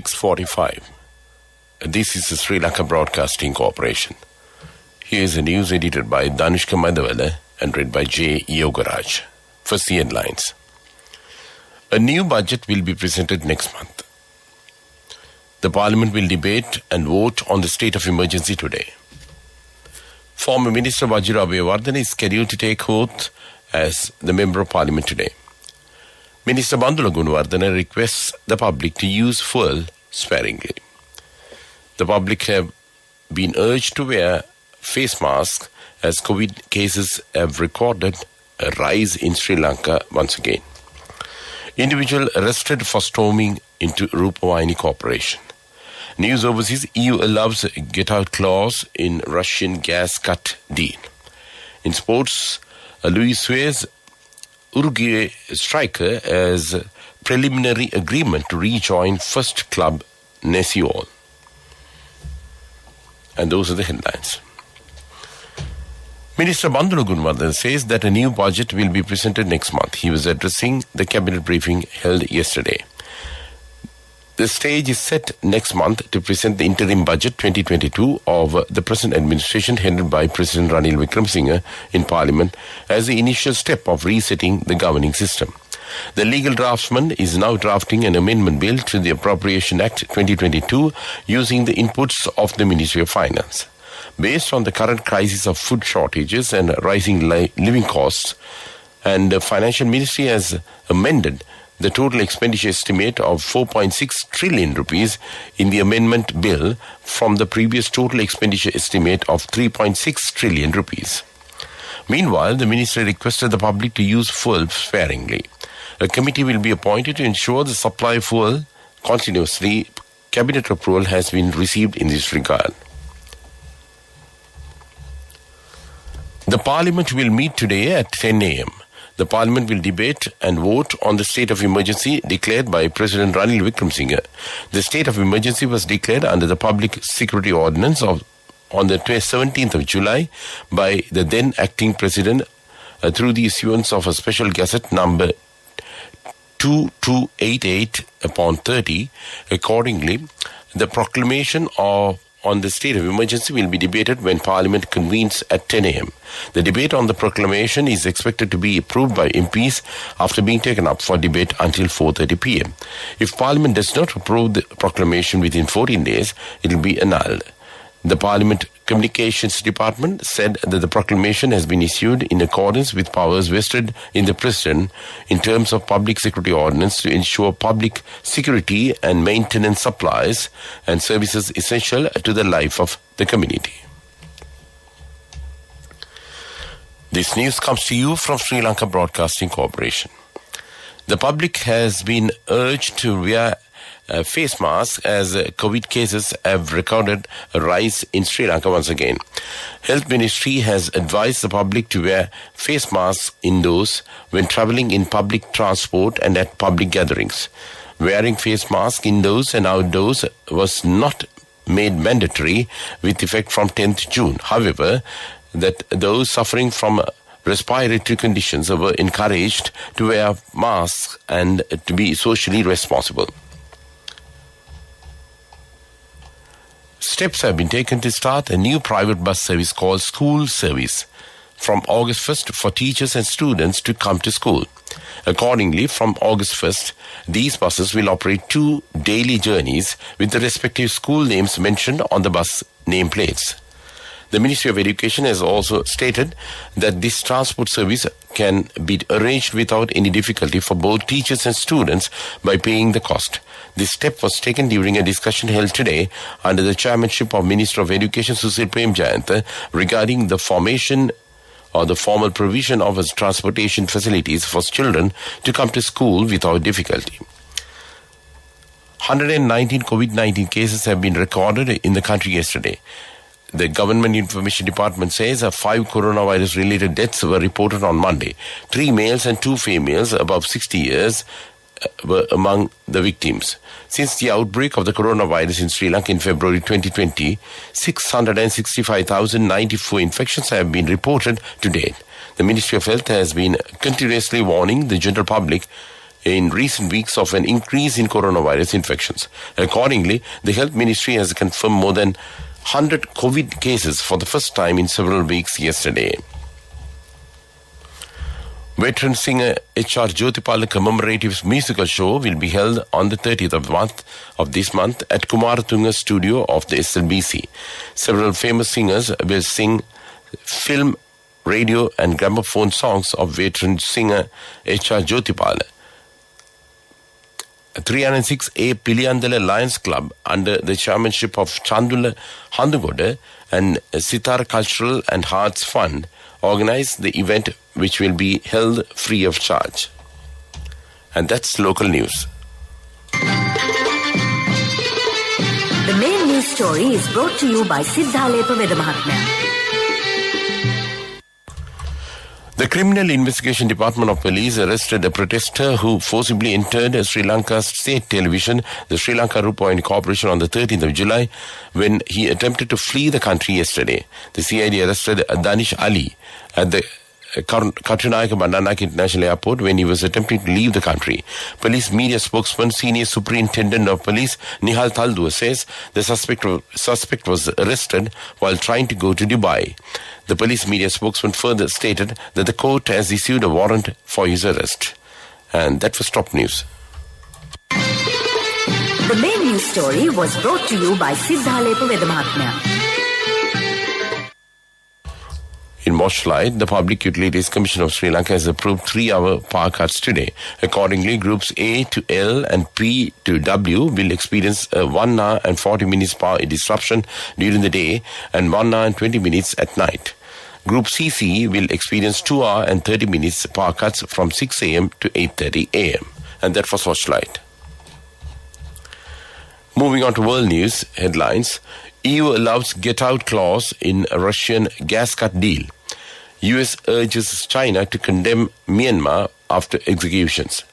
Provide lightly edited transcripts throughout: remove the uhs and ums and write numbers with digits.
6:45. This is the Sri Lanka Broadcasting Corporation. Here is the news edited by Danushka Madawala and read by J. Yogaraj. First, the headlines. A new budget will be presented next month. The Parliament will debate and vote on the state of emergency today. Former Minister Vajira Abeyewardene is scheduled to take oath as the Member of Parliament today. Minister Bandula Gunawardena requests the public to use fuel sparingly. The public have been urged to wear face masks as COVID cases have recorded a rise in Sri Lanka once again. Individual arrested for storming into Rupavahini Corporation. News overseas, EU allows a get-out clause in Russian gas cut deal. In sports, Luis Suarez, Uruguay striker, has preliminary agreement to rejoin first club JUL. And those are the headlines. Minister Bandula Gunawardena says that a new budget will be presented next month. He was addressing the cabinet briefing held yesterday. The stage is set next month to present the interim budget 2022 of the present administration headed by President Ranil Wickremesinghe in Parliament as the initial step of resetting the governing system. The legal draftsman is now drafting an amendment bill to the Appropriation Act 2022 using the inputs of the Ministry of Finance. Based on the current crisis of food shortages and rising living costs, and the Financial Ministry has amended the total expenditure estimate of 4.6 trillion rupees in the amendment bill from the previous total expenditure estimate of 3.6 trillion rupees. Meanwhile, the ministry requested the public to use fuel sparingly. A committee will be appointed to ensure the supply of fuel continuously. Cabinet approval has been received in this regard. The Parliament will meet today at 10 a.m. The Parliament will debate and vote on the state of emergency declared by President Ranil Wickremesinghe. The state of emergency was declared under the Public Security Ordinance on the 17th of July by the then acting President through the issuance of a special Gazette number 2288/30. Accordingly, the proclamation on the state of emergency will be debated when Parliament convenes at 10 a.m. The debate on the proclamation is expected to be approved by MPs after being taken up for debate until 4:30 p.m. If Parliament does not approve the proclamation within 14 days, it will be annulled. The Parliament Communications Department said that the proclamation has been issued in accordance with powers vested in the President in terms of Public Security Ordinance to ensure public security and maintenance supplies and services essential to the life of the community. This news comes to you from Sri Lanka Broadcasting Corporation. The public has been urged to wear face masks as COVID cases have recorded a rise in Sri Lanka once again. Health Ministry has advised the public to wear face masks indoors when travelling in public transport and at public gatherings. Wearing face masks indoors and outdoors was not made mandatory with effect from 10th June. However, that those suffering from respiratory conditions were encouraged to wear masks and to be socially responsible. Steps have been taken to start a new private bus service called School Service from August 1st for teachers and students to come to school. Accordingly, from August 1st, these buses will operate 2 daily journeys with the respective school names mentioned on the bus nameplates. The Ministry of Education has also stated that this transport service can be arranged without any difficulty for both teachers and students by paying the cost. This step was taken during a discussion held today under the chairmanship of Minister of Education Susil Premjayantha regarding the formation or the formal provision of transportation facilities for children to come to school without difficulty. 119 COVID-19 cases have been recorded in the country yesterday. The Government Information Department says 5 coronavirus-related deaths were reported on Monday. 3 males and 2 females above 60 years were among the victims. Since the outbreak of the coronavirus in Sri Lanka in February 2020, 665,094 infections have been reported to date. The Ministry of Health has been continuously warning the general public in recent weeks of an increase in coronavirus infections. Accordingly, the Health Ministry has confirmed more than 100 COVID cases for the first time in several weeks yesterday. Veteran singer H.R. Jyotipala commemorative musical show will be held on the 30th of this month at Kumaratunga studio of the SLBC. Several famous singers will sing film, radio and gramophone songs of veteran singer H.R. Jyotipala. 306A Piliyandala Lions Club under the chairmanship of Chandula Handugoda and Sitar Cultural and Arts Fund organized the event, which will be held free of charge. And that's local news. The main news story is brought to you by Siddhalepa Vedamahatmya. The Criminal Investigation Department of Police arrested a protester who forcibly entered Sri Lanka's state television, the Sri Lanka Rupoint Corporation, on the 13th of July when he attempted to flee the country yesterday. The CID arrested Danish Ali at the Katunayaka Bandanaki International Airport when he was attempting to leave the country. Police media spokesman, Senior Superintendent of Police Nihal Thaldua says the suspect was arrested while trying to go to Dubai. The police media spokesman further stated that the court has issued a warrant for his arrest. And that was top news. The main news story was brought to you by Siddhalepa Vedamahatmya. In Moshlight, the Public Utilities Commission of Sri Lanka has approved 3-hour power cuts today. Accordingly, groups A to L and P to W will experience a 1 hour and 40 minutes power disruption during the day and 1 hour and 20 minutes at night. Group CC will experience 2 hour and 30 minutes power cuts from 6 a.m. to 8:30 a.m. And that was Moshlight. Moving on to world news headlines. EU allows get-out clause in a Russian gas cut deal. US urges China to condemn Myanmar after executions.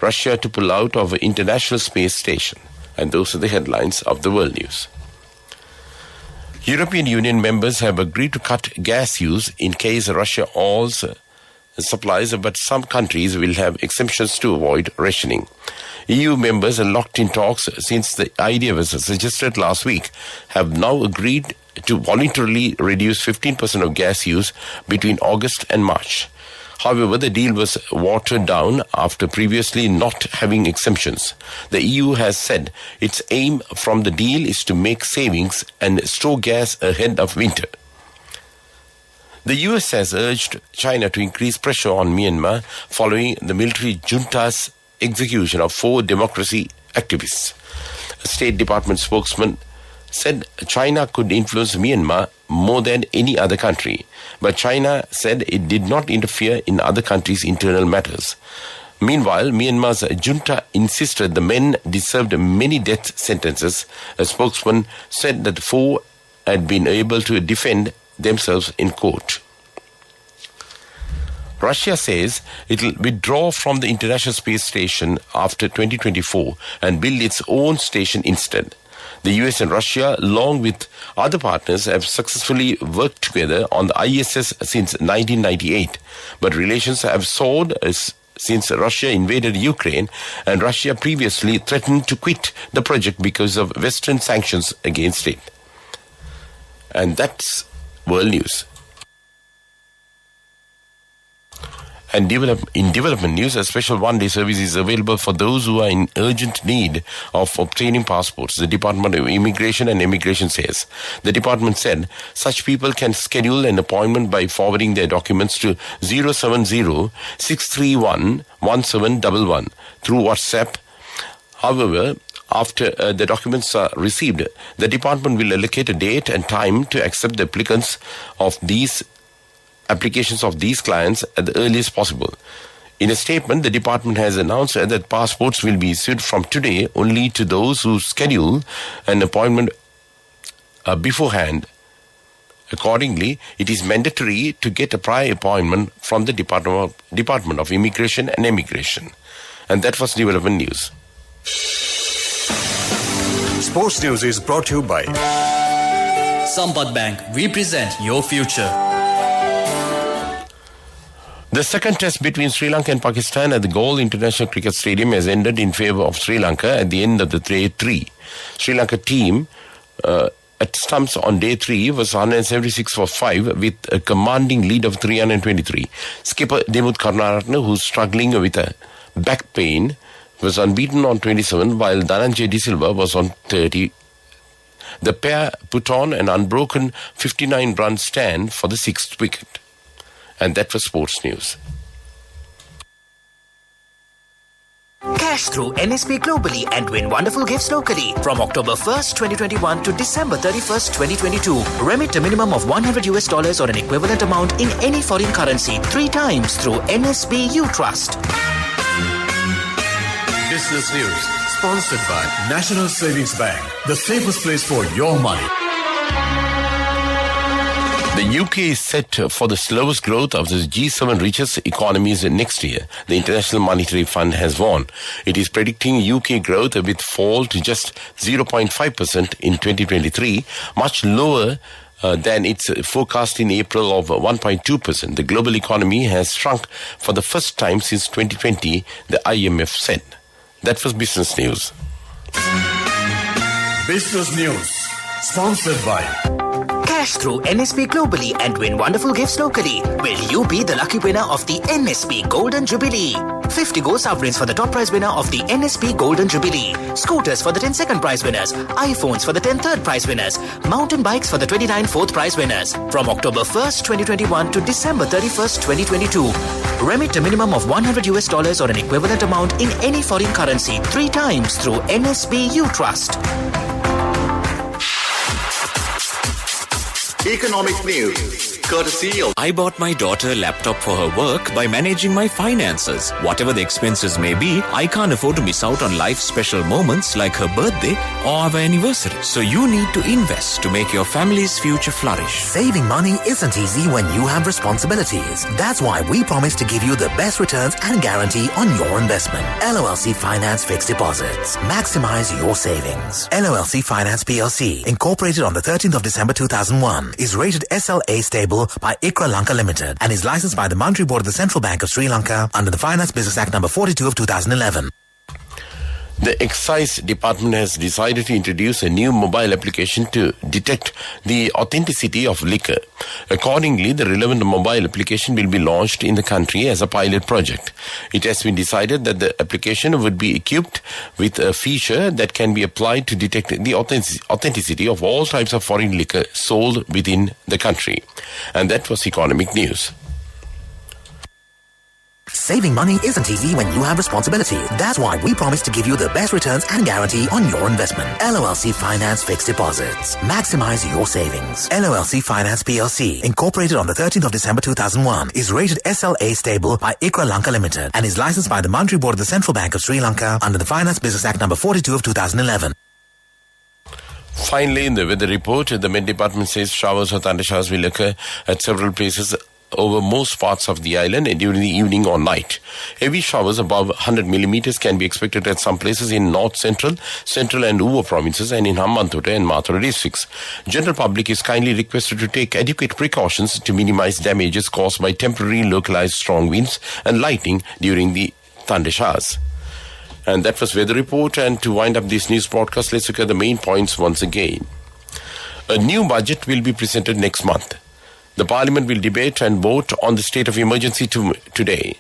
Russia to pull out of the International Space Station. And those are the headlines of the world news. European Union members have agreed to cut gas use in case Russia halts supplies, but some countries will have exemptions to avoid rationing. EU members are locked in talks since the idea was suggested last week, have now agreed to voluntarily reduce 15% of gas use between August and March. However, the deal was watered down after previously not having exemptions. The EU has said its aim from the deal is to make savings and store gas ahead of winter. The US has urged China to increase pressure on Myanmar following the military junta's execution of 4 democracy activists. A State Department spokesman said China could influence Myanmar more than any other country, but China said it did not interfere in other countries' internal matters. Meanwhile, Myanmar's junta insisted the men deserved many death sentences. A spokesman said that 4 had been able to defend themselves in court. Russia says it will withdraw from the International Space Station after 2024 and build its own station instead. The US and Russia, along with other partners, have successfully worked together on the ISS since 1998, but relations have soured since Russia invaded Ukraine, and Russia previously threatened to quit the project because of Western sanctions against it. And that's world news. And in development news, a special one-day service is available for those who are in urgent need of obtaining passports. The Department of Immigration and Immigration says. The department said such people can schedule an appointment by forwarding their documents to 070-631-1711 through WhatsApp. However, after the documents are received, the department will allocate a date and time to accept the applications of these clients at the earliest possible. In a statement, the department has announced that passports will be issued from today only to those who schedule an appointment beforehand. Accordingly, it is mandatory to get a prior appointment from the Department of Immigration and Immigration. And that was development news. Sports news is brought to you by Sampath Bank. We present your future. The second test between Sri Lanka and Pakistan at the Galle International Cricket Stadium has ended in favour of Sri Lanka at the end of the day 3. Sri Lanka team at stumps on day 3 was 176 for 5 with a commanding lead of 323. Skipper Dimuth Karunaratne, who's struggling with a back pain, was unbeaten on 27 while Dhananjay De Silva was on 30. The pair put on an unbroken 59-run stand for the 6th wicket. And that was sports news. Cash through NSP globally and win wonderful gifts locally. From October 1st, 2021 to December 31st, 2022. Remit a minimum of $100 or an equivalent amount in any foreign currency 3 times through NSP You Trust. Business News, sponsored by National Savings Bank, the safest place for your money. The UK is set for the slowest growth of the G7 richest economies next year. The International Monetary Fund has warned. It is predicting UK growth will fall to just 0.5% in 2023, much lower than its forecast in April of 1.2%. The global economy has shrunk for the first time since 2020, the IMF said. That was Business News. Business News, sponsored by Cash through NSP globally and win wonderful gifts locally. Will you be the lucky winner of the NSP Golden Jubilee? 50 gold sovereigns for the top prize winner of the NSP Golden Jubilee. Scooters for the 10 second prize winners. iPhones for the 10 third prize winners. Mountain bikes for the 29 fourth prize winners. From October 1st, 2021 to December 31st, 2022. Remit a minimum of $100 or an equivalent amount in any foreign currency 3 times through NSP You Trust. Economic news, courtesy of... I bought my daughter a laptop for her work by managing my finances. Whatever the expenses may be, I can't afford to miss out on life's special moments like her birthday or our anniversary. So you need to invest to make your family's future flourish. Saving money isn't easy when you have responsibilities. That's why we promise to give you the best returns and guarantee on your investment. LOLC Finance Fixed Deposits. Maximize your savings. LOLC Finance PLC, incorporated on the 13th of December 2001, is rated SLA stable by ICRA Lanka Limited and is licensed by the Monetary Board of the Central Bank of Sri Lanka under the Finance Business Act number 42 of 2011. The Excise Department has decided to introduce a new mobile application to detect the authenticity of liquor. Accordingly, the relevant mobile application will be launched in the country as a pilot project. It has been decided that the application would be equipped with a feature that can be applied to detect the authenticity of all types of foreign liquor sold within the country. And that was economic news. Saving money isn't easy when you have responsibility. That's why we promise to give you the best returns and guarantee on your investment. LOLC Finance Fixed Deposits. Maximize your savings. LOLC Finance PLC, incorporated on the 13th of December 2001, is rated SLA stable by ICRA Lanka Limited and is licensed by the Monetary Board of the Central Bank of Sri Lanka under the Finance Business Act number 42 of 2011. Finally, in the weather report, the Met Department says showers or thundershowers will occur at several places over most parts of the island during the evening or night. Heavy showers above 100 millimeters can be expected at some places in North Central and Uva provinces and in Hambantota and Mathura districts. General public is kindly requested to take adequate precautions to minimize damages caused by temporary localized strong winds and lightning during the thunder showers. And that was weather report. And to wind up this news broadcast, let's look at the main points once again. A new budget will be presented next month. The Parliament will debate and vote on the state of emergency today.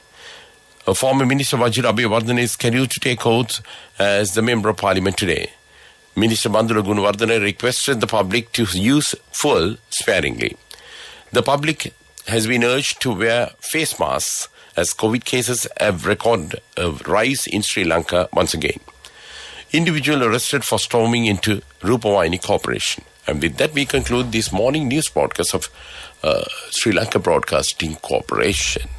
A former Minister Wajir Abeyewardene is scheduled to take oath as the Member of Parliament today. Minister Bandula Gunawardene requested the public to use fuel sparingly. The public has been urged to wear face masks as COVID cases have recorded a rise in Sri Lanka once again. Individual arrested for storming into Rupavahini Corporation. And with that, we conclude this morning news broadcast of Sri Lanka Broadcasting Corporation.